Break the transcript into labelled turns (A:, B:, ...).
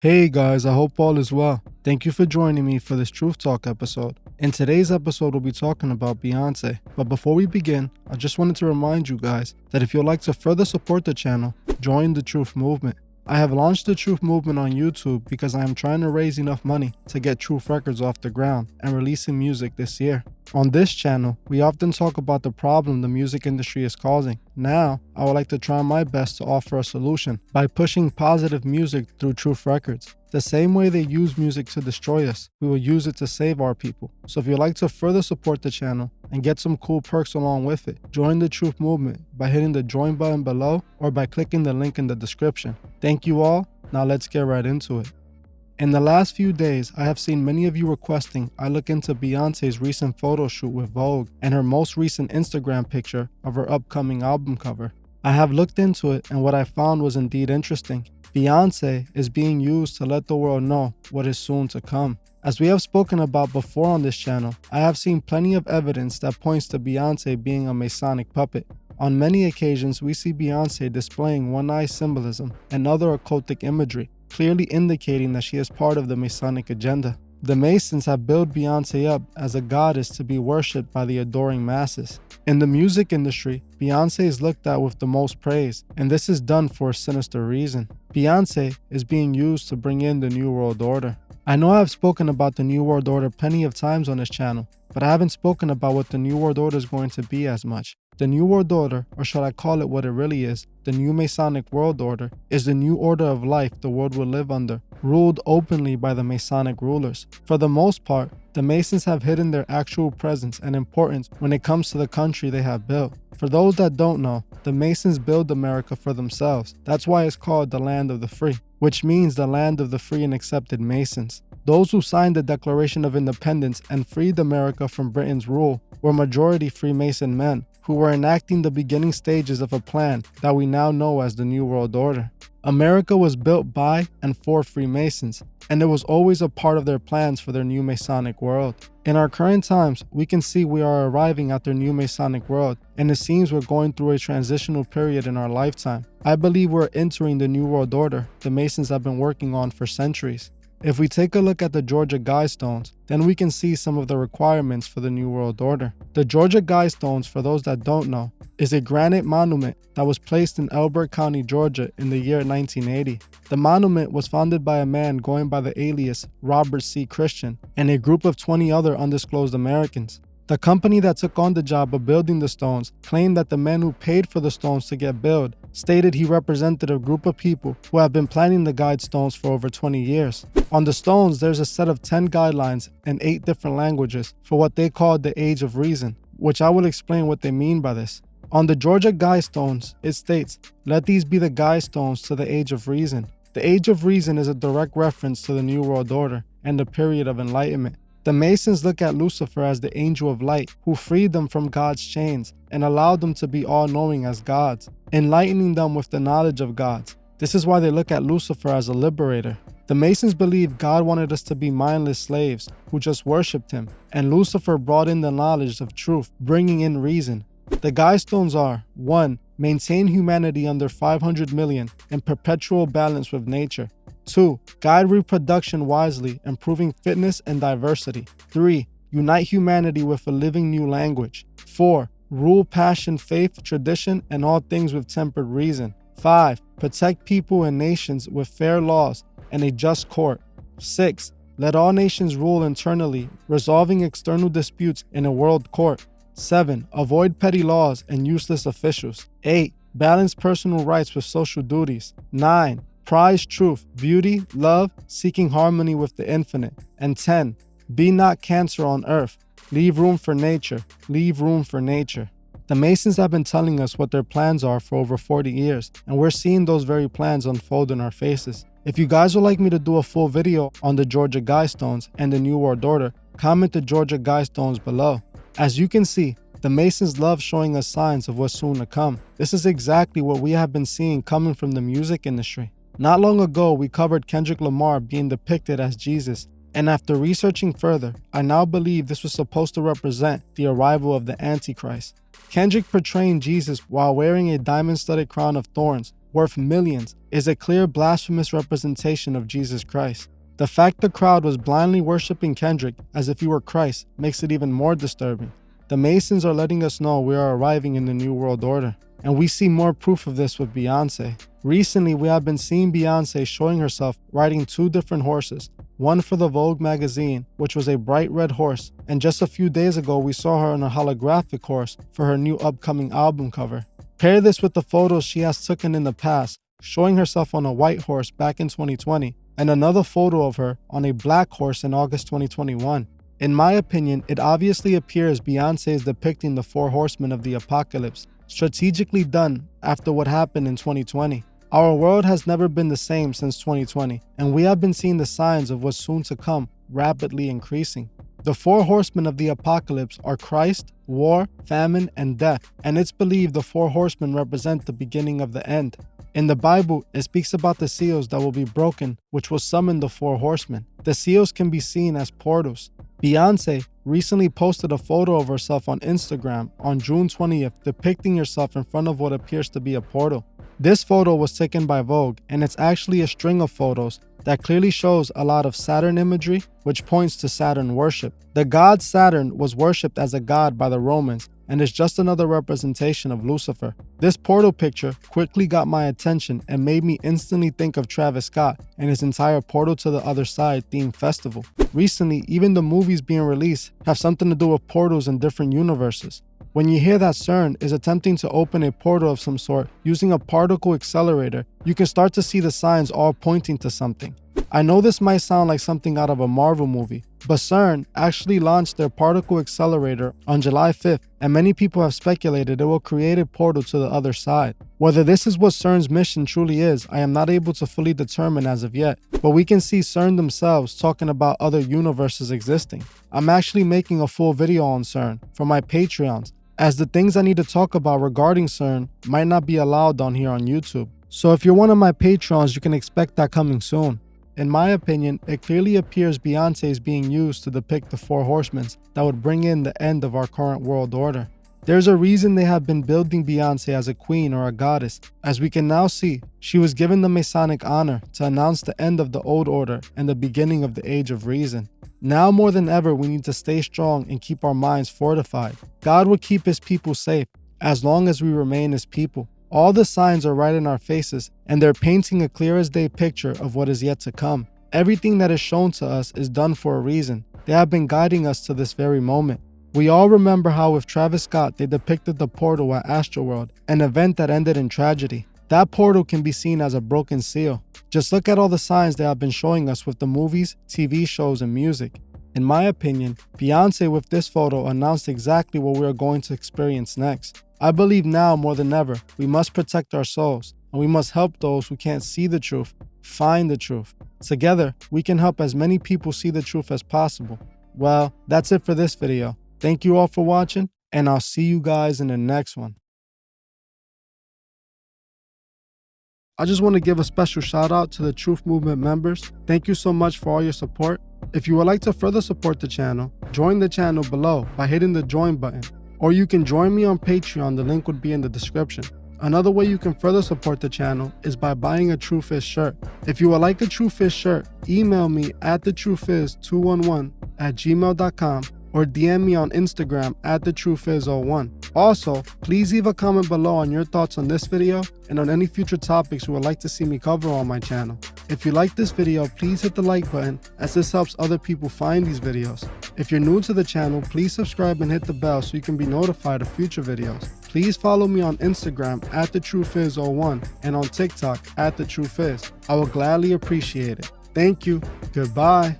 A: Hey guys, I hope all is well. Thank you for joining me for this Truth Talk episode. In today's episode, we'll be talking about Beyonce. But before we begin, I just wanted to remind you guys that if you'd like to further support the channel, join the Truth Movement. I have launched the Truth Movement on YouTube because I am trying to raise enough money to get Truth Records off the ground and releasing music this year. On this channel, we often talk about the problem the music industry is causing. Now, I would like to try my best to offer a solution by pushing positive music through Truth Records. The same way they use music to destroy us, we will use it to save our people. So if you'd like to further support the channel and get some cool perks along with it, join the Truth Movement by hitting the join button below or by clicking the link in the description. Thank you all. Now let's get right into it. In the last few days, I have seen many of you requesting I look into Beyonce's recent photo shoot with Vogue and her most recent Instagram picture of her upcoming album cover. I have looked into it and what I found was indeed interesting. Beyonce is being used to let the world know what is soon to come. As we have spoken about before on this channel, I have seen plenty of evidence that points to Beyonce being a Masonic puppet. On many occasions, we see Beyonce displaying one-eye symbolism and other occultic imagery, clearly indicating that she is part of the Masonic agenda. The Masons have built Beyonce up as a goddess to be worshipped by the adoring masses. In the music industry, Beyonce is looked at with the most praise, and this is done for a sinister reason. Beyonce is being used to bring in the New World Order. I know I have spoken about the New World Order plenty of times on this channel, but I haven't spoken about what the New World Order is going to be as much. The New World Order, or should I call it what it really is, the New Masonic World Order, is the new order of life the world will live under, ruled openly by the Masonic rulers. For the most part, the Masons have hidden their actual presence and importance when it comes to the country they have built. For those that don't know, the Masons build America for themselves. That's why it's called the land of the free, which means the land of the free and accepted Masons. Those who signed the Declaration of Independence and freed America from Britain's rule were majority Freemason men who were enacting the beginning stages of a plan that we now know as the New World Order. America was built by and for Freemasons, and it was always a part of their plans for their new Masonic world. In our current times, we can see we are arriving at their new Masonic world, and it seems we're going through a transitional period in our lifetime. I believe we're entering the New World Order the Masons have been working on for centuries. If we take a look at the Georgia guidestones, then we can see some of the requirements for the New World Order. The Georgia guidestones, for those that don't know, is a granite monument that was placed in Elbert County, Georgia in the year 1980. The monument was founded by a man going by the alias Robert C. Christian and a group of 20 other undisclosed Americans. The company that took on the job of building the stones claimed that the man who paid for the stones to get built stated he represented a group of people who have been planning the guidestones for over 20 years. On the stones, there's a set of 10 guidelines in 8 different languages for what they called the Age of Reason, which I will explain what they mean by this. On the Georgia guidestones, it states, "Let these be the guidestones to the Age of Reason." The Age of Reason is a direct reference to the New World Order and the period of enlightenment. The Masons look at Lucifer as the angel of light who freed them from God's chains and allowed them to be all-knowing as gods, enlightening them with the knowledge of gods. This is why they look at Lucifer as a liberator. The Masons believe God wanted us to be mindless slaves who just worshipped him, and Lucifer brought in the knowledge of truth, bringing in reason. The guidestones are 1. Maintain humanity under 500 million in perpetual balance with nature. 2. Guide reproduction wisely, improving fitness and diversity. 3. Unite humanity with a living new language. 4. Rule passion, faith, tradition, and all things with tempered reason. 5. Protect people and nations with fair laws and a just court. 6. Let all nations rule internally, resolving external disputes in a world court. 7. Avoid petty laws and useless officials. 8. Balance personal rights with social duties. 9. Prize truth, beauty, love, seeking harmony with the infinite. And 10. Be not cancer on earth. Leave room for nature. Leave room for nature. The Masons have been telling us what their plans are for over 40 years, and we're seeing those very plans unfold in our faces. If you guys would like me to do a full video on the Georgia guidestones and the New World Order, comment the Georgia guidestones below. As you can see, the Masons love showing us signs of what's soon to come. This is exactly what we have been seeing coming from the music industry. Not long ago, we covered Kendrick Lamar being depicted as Jesus, and after researching further, I now believe this was supposed to represent the arrival of the Antichrist. Kendrick portraying Jesus while wearing a diamond-studded crown of thorns worth millions, is a clear blasphemous representation of Jesus Christ. The fact the crowd was blindly worshiping Kendrick as if he were Christ makes it even more disturbing. The Masons are letting us know we are arriving in the New World Order, and we see more proof of this with Beyonce. Recently, we have been seeing Beyonce showing herself riding 2 different horses, one for the Vogue magazine, which was a bright red horse, and just a few days ago we saw her on a holographic horse for her new upcoming album cover. Pair this with the photos she has taken in the past, showing herself on a white horse back in 2020, and another photo of her on a black horse in August 2021. In my opinion, it obviously appears Beyonce is depicting the 4 horsemen of the apocalypse, strategically done after what happened in 2020. Our world has never been the same since 2020, and we have been seeing the signs of what's soon to come rapidly increasing. The 4 horsemen of the apocalypse are Christ, war, famine, and death, and it's believed the 4 horsemen represent the beginning of the end. In the Bible, it speaks about the seals that will be broken, which will summon the 4 horsemen. The seals can be seen as portals. Beyonce recently posted a photo of herself on Instagram on June 20th depicting herself in front of what appears to be a portal. This photo was taken by Vogue, and it's actually a string of photos that clearly shows a lot of Saturn imagery, which points to Saturn worship. The god Saturn was worshipped as a god by the Romans, and is just another representation of Lucifer. This portal picture quickly got my attention and made me instantly think of Travis Scott and his entire Portal to the Other Side themed festival. Recently, even the movies being released have something to do with portals in different universes. When you hear that CERN is attempting to open a portal of some sort using a particle accelerator, you can start to see the signs all pointing to something. I know this might sound like something out of a Marvel movie, but CERN actually launched their particle accelerator on July 5th, and many people have speculated it will create a portal to the other side. Whether this is what CERN's mission truly is, I am not able to fully determine as of yet, but we can see CERN themselves talking about other universes existing. I'm actually making a full video on CERN for my Patreons, as the things I need to talk about regarding CERN might not be allowed on here on YouTube. So if you're one of my patrons, you can expect that coming soon. In my opinion, it clearly appears Beyonce is being used to depict the 4 horsemen that would bring in the end of our current world order. There's a reason they have been building Beyonce as a queen or a goddess. As we can now see, she was given the Masonic honor to announce the end of the old order and the beginning of the age of reason. Now more than ever, we need to stay strong and keep our minds fortified. God will keep his people safe as long as we remain his people. All the signs are right in our faces, and they're painting a clear as day picture of what is yet to come. Everything that is shown to us is done for a reason. They have been guiding us to this very moment. We all remember how with Travis Scott they depicted the portal at Astroworld, an event that ended in tragedy. That portal can be seen as a broken seal. Just look at all the signs they have been showing us with the movies, TV shows, and music. In my opinion, Beyonce with this photo announced exactly what we are going to experience next. I believe now more than ever, we must protect our souls, and we must help those who can't see the truth find the truth. Together, we can help as many people see the truth as possible. Well, that's it for this video. Thank you all for watching, and I'll see you guys in the next one. I just want to give a special shout out to the Truth Movement members. Thank you so much for all your support. If you would like to further support the channel, join the channel below by hitting the join button. Or you can join me on Patreon, the link would be in the description. Another way you can further support the channel is by buying a Truth Is shirt. If you would like a Truth Is shirt, email me at thetruthis211@gmail.com or DM me on Instagram at thetruthis01. Also, please leave a comment below on your thoughts on this video and on any future topics you would like to see me cover on my channel. If you like this video, please hit the like button as this helps other people find these videos. If you're new to the channel, please subscribe and hit the bell so you can be notified of future videos. Please follow me on Instagram at thetruthis01 and on TikTok at thetruthis. I will gladly appreciate it. Thank you. Goodbye.